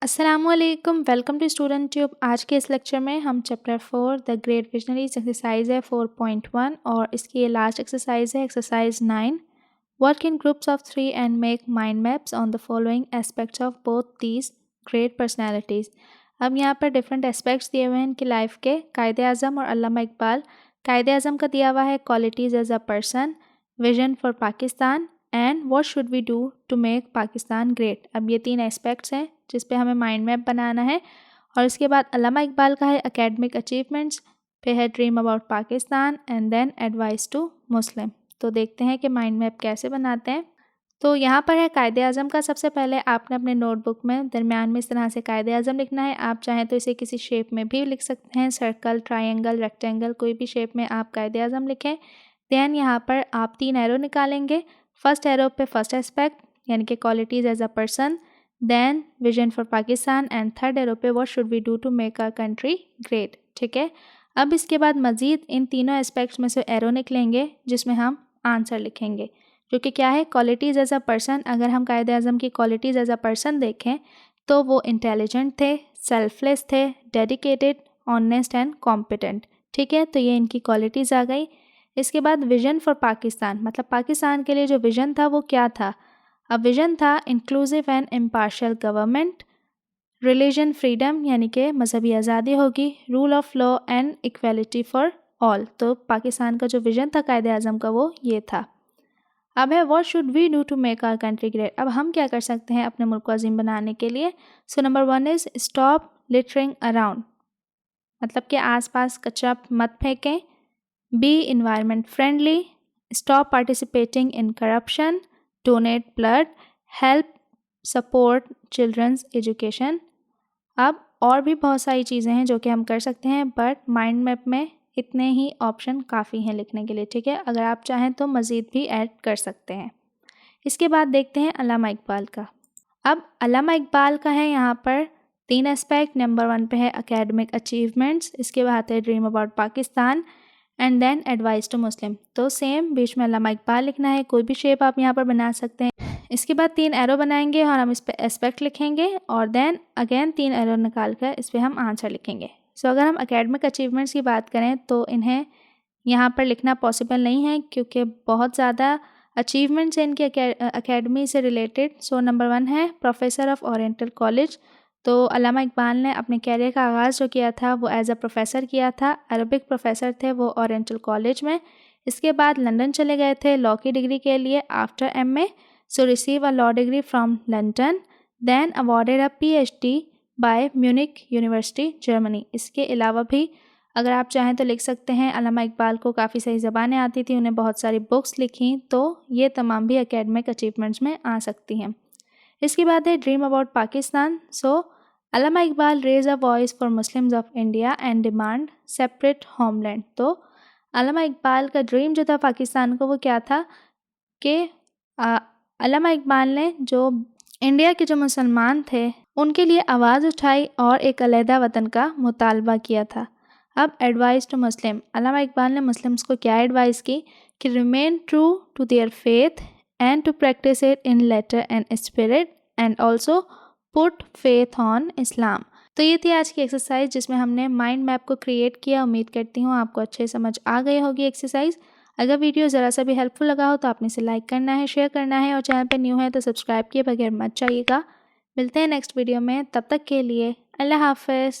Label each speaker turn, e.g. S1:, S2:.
S1: अस्सलामुअलैकुम, welcome to student tube. आज के इस लेक्चर में हम chapter 4 the great visionaries exercise है 4.1 और इसकी ये लास्ट एक्सरसाइज है exercise 9। Work in groups of 3 and make mind maps on the following aspects of both these great personalities. अब यहाँ पर डिफरेंट एस्पेक्ट्स दिए हुए हैं इनकी लाइफ के। कायदे आज़म और अल्लामा इकबाल। कायदे आज़म का दिया हुआ है qualities as a person, vision for Pakistan and what should we do to make Pakistan great. अब ये 3 एस्पेक्ट्स हैं जिस पे हमें माइंड मैप बनाना है। और इसके बाद अल्लामा इकबाल का है एकेडमिक अचीवमेंट्स, पे है dream about Pakistan and then advice to Muslim. तो देखते हैं कि माइंड मैप कैसे बनाते हैं। तो यहाँ पर है कायदे आज़म का। सबसे पहले आपने अपने नोटबुक में दरमियान में इस तरह से कायदे आज़म लिखना है। आप चाहें तो इसे किसी शेप में भी लिख सकते हैं, सर्कल, ट्रायंगल, रेक्टेंगल, कोई भी शेप में आप कायदे आज़म लिखें। दैन यहाँ पर आप 3 एरो निकालेंगे। फर्स्ट एरो पे फर्स्ट एस्पेक्ट यानी कि qualities as a person, then vision for Pakistan and third arrow पे what should we do to make our country great. ठीक है। अब इसके बाद मज़ीद इन तीनों एस्पेक्ट्स में से एरो निकलेंगे जिसमें हम आंसर लिखेंगे, जो कि क्या है क्वालिटीज़ एज अ पर्सन। अगर हम कायदे आज़म की क्वालिटीज़ एज अ पर्सन देखें तो वो इंटेलिजेंट थे, सेल्फलेस थे, डेडिकेटेड, ऑनेस्ट एंड कॉम्पिटेंट। ठीक है, तो ये इनकी क्वालिटीज़ आ गई। इसके बाद विजन फॉर पाकिस्तान, मतलब पाकिस्तान के लिए जो विज़न था वो क्या था। अब विज़न था inclusive and impartial government, religion freedom यानी कि मजहबी आज़ादी होगी, rule of law and equality for all. तो पाकिस्तान का जो विज़न था कायदे आज़म का वो ये था। अब है what should we do to make our country great. अब हम क्या कर सकते हैं अपने मुल्क को अजीम बनाने के लिए। So number 1 is stop littering around, मतलब कि आसपास कचरा मत फेंकें। Be environment friendly, stop participating in corruption, donate blood, help support children's education. अब और भी बहुत सारी चीज़ें हैं जो कि हम कर सकते हैं, बट माइंड मैप में इतने ही ऑप्शन काफ़ी हैं लिखने के लिए। ठीक है, अगर आप चाहें तो मज़ीद भी ऐड कर सकते हैं। इसके बाद देखते हैं अल्लामा इकबाल का। अब अल्लामा इकबाल का है यहाँ पर 3 एस्पेक्ट। नंबर 1 पे है एकेडमिक अचीवमेंट्स, इसके बाद है dream about Pakistan and then advice to Muslim. तो सेम बीच में अल्लामा इकबाल लिखना है, कोई भी शेप आप यहाँ पर बना सकते हैं। इसके बाद 3 एरो बनाएंगे और हम इस पर एस्पेक्ट लिखेंगे और देन अगेन 3 एरो निकाल कर इस पर हम आंसर लिखेंगे। सो अगर हम एकेडमिक अचीवमेंट्स की बात करें तो इन्हें यहाँ पर लिखना पॉसिबल नहीं है क्योंकि बहुत ज़्यादा अचीवमेंट्स हैं इनके एकेडमी से रिलेटेड। सो नंबर 1 है प्रोफेसर ऑफ ओरिएंटल कॉलेज। तो अल्लामा इकबाल ने अपने कैरियर का आगाज़ जो किया था वो एज अ प्रोफेसर किया था, अरबिक प्रोफेसर थे वो ओरिएंटल कॉलेज में। इसके बाद लंदन चले गए थे लॉ की डिग्री के लिए after MA। So receive a law degree from London, then awarded a PhD by Munich University, Germany। इसके अलावा भी अगर आप चाहें तो लिख सकते हैं अल्लामा इकबाल को काफ़ी सारी ज़बानें आती थी, उन्हें बहुत सारी बुक्स लिखी, तो ये तमाम भी एकेडमिक अचीवमेंट्स में आ सकती हैं। इसके बाद है dream about Pakistan. So Allama Iqbal raise a voice for Muslims of India and demand separate homeland. तो अल्लामा इकबाल का ड्रीम जो था पाकिस्तान को वो क्या था कि अल्लामा इकबाल ने जो इंडिया के जो मुसलमान थे उनके लिए आवाज़ उठाई और एक अलहदा वतन का मुतालबा किया था। अब advice to Muslim, Allama Iqbal ने मुस्लिम्स को क्या एडवाइस की कि remain true to their faith and to practice it in letter and spirit and also put faith on Islam. तो ये थी आज की एक्सरसाइज जिसमें हमने माइंड मैप को क्रिएट किया। उम्मीद करती हूँ आपको अच्छे समझ आ गई होगी एक्सरसाइज। अगर वीडियो ज़रा सा भी हेल्पफुल लगा हो तो आपने इसे लाइक करना है, शेयर करना है और चैनल पर न्यू है तो सब्सक्राइब किए बगैर मत जाइएगा। मिलते हैं नेक्स्ट वीडियो में, तब तक के लिए अल्लाह हाफ़िज़।